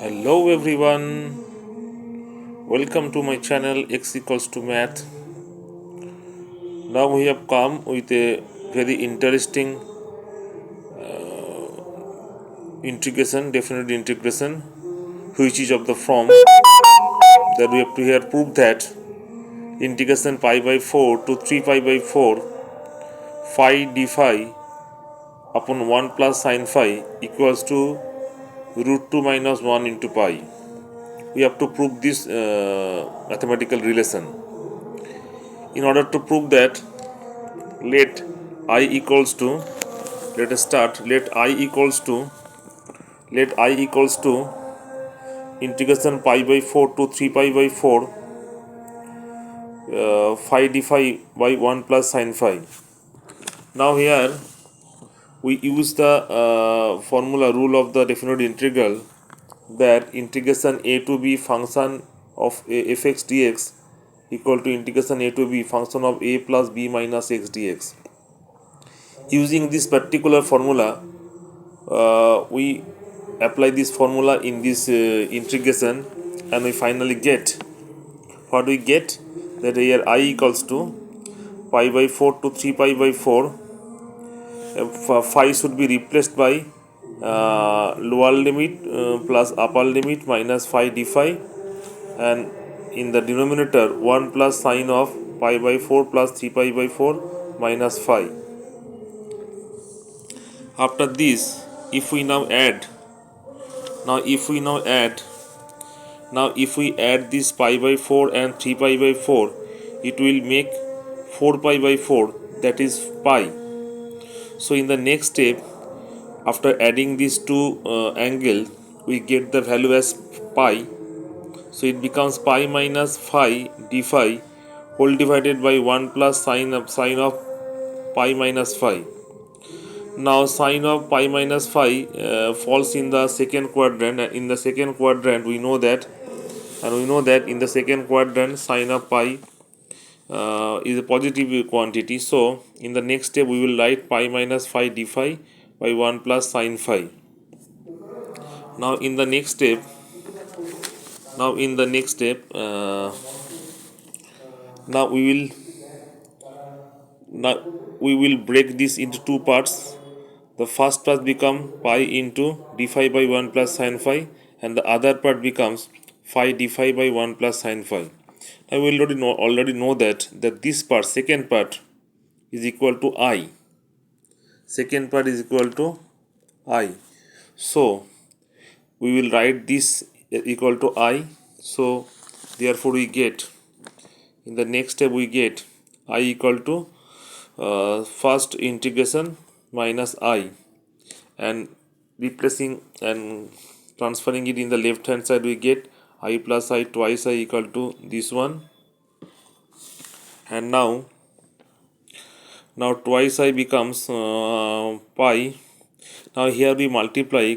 Hello everyone, welcome to my channel X equals to math. Now we have come with a very interesting definite integration, which is of the form that we have to here prove that integration pi by 4 to 3 pi by 4 phi d phi upon 1 plus sin phi equals to root 2 minus 1 into pi. We have to prove this mathematical relation. In order to prove that, let I equals to let us start let I equals to integration pi by 4 to 3 pi by 4 phi d phi by 1 plus sin phi. Now here we use the formula rule of the definite integral, that integration a to b function of fx dx equal to integration a to b function of a plus b minus x dx. Using this particular formula, we apply this formula in this integration, and we finally get what we get, that here I equals to pi by 4 to 3 pi by 4. Phi should be replaced by lower limit plus upper limit minus phi d phi, and in the denominator 1 plus sine of pi by 4 plus 3 pi by 4 minus phi. After this, if we now add this pi by 4 and 3 pi by 4, it will make 4 pi by 4, that is pi. So in the next step, after adding these two angles, we get the value as pi. So it becomes pi minus phi d phi whole divided by 1 plus sine of pi minus phi. Now sine of pi minus phi falls in the second quadrant, and in the second quadrant we know that in the second quadrant sine of pi is a positive quantity. So in the next step we will write pi minus phi d phi by 1 plus sine phi. Now in the next step now we will break this into two parts. The first part become pi into d phi by 1 plus sine phi, and the other part becomes phi d phi by 1 plus sine phi. Now we already know that this part, second part, is equal to I. Second part is equal to I. So we will write this equal to I. So therefore we get, in the next step we get I equal to first integration minus I, and replacing and transferring it in the left hand side, we get I plus I twice I equal to this one. And now twice I becomes pi. Now here we multiply,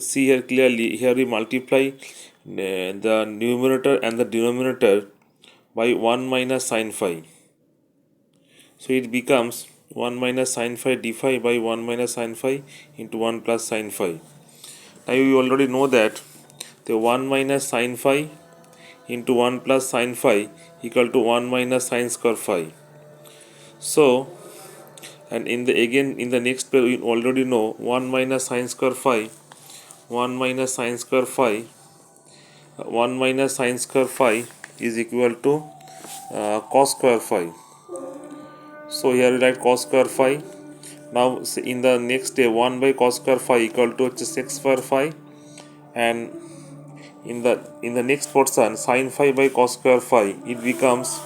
see here clearly, here we multiply the numerator and the denominator by 1 minus sine phi. So it becomes 1 minus sine phi d phi by 1 minus sine phi into 1 plus sine phi. Now you already know that the 1 minus sine phi into 1 plus sine phi equal to 1 minus sine square phi. So, and in the next pair we already know 1 minus sine square phi, 1 minus sine square phi, 1 minus sine square phi is equal to cos square phi. So here we write cos square phi. Now in the next day 1 by cos square phi equal to sec square phi, and in the next portion sin phi by cos square phi, it becomes,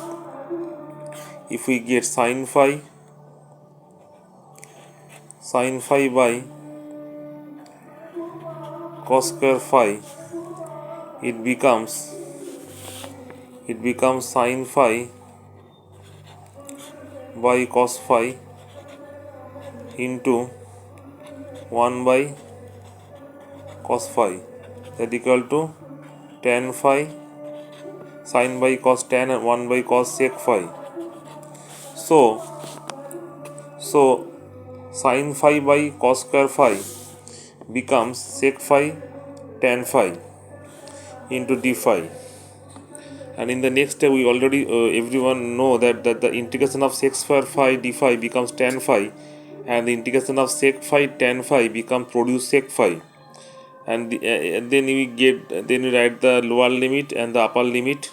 if we get sin phi by cos square phi, it becomes sin phi by cos phi into 1 by cos phi, that equal to tan phi sin by cos tan and 1 by cos sec phi. So sin phi by cos square phi becomes sec phi tan phi into d phi. And in the next step, we already everyone know that the integration of sec square phi d phi becomes tan phi, and the integration of sec phi tan phi becomes produce sec phi. And then we write the lower limit and the upper limit.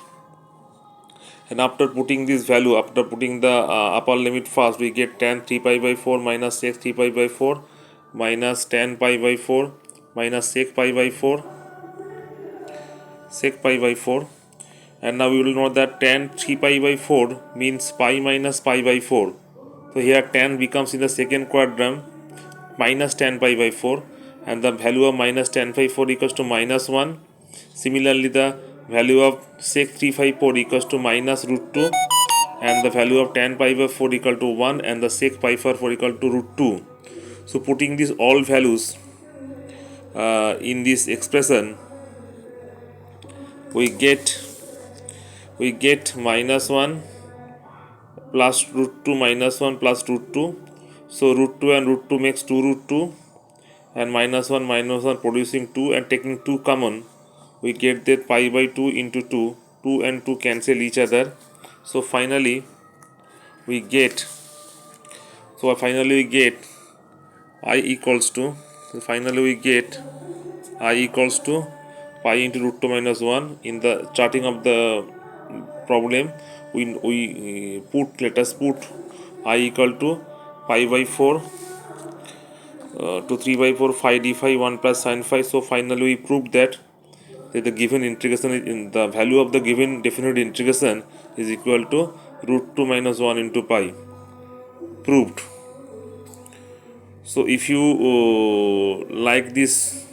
And after putting this value, after putting the upper limit first, we get tan 3 pi by 4 minus sec 3 pi by 4 minus tan pi by 4 minus sec pi by 4. And now we will know that tan 3 pi by 4 means pi minus pi by 4. So here tan becomes in the second quadrant minus tan pi by 4, and the value of minus tan pi 4 equals to minus 1. Similarly, the value of sec 354 equals to minus root 2, and the value of tan pi by 4 equal to 1, and the sec pi by 4 equal to root 2. So putting these all values in this expression, we get minus 1 plus root 2 minus 1 plus root 2. So root 2 and root 2 makes 2 root 2, and minus 1 producing 2, and taking 2 common, we get that pi by 2 into 2. 2 and 2 cancel each other. So finally we get I equals to pi into root 2 minus 1. In the starting of the problem, let us put I equal to pi by 4 to 3 by 4 phi d phi 1 plus sin phi. So finally we proved that the given integration in the value of the given definite integration is equal to root 2 minus 1 into pi. Proved. So if you like this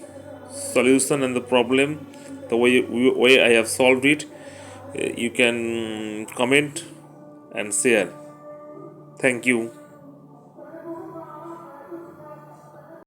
solution and the problem, the way I have solved it, you can comment and share. Thank you.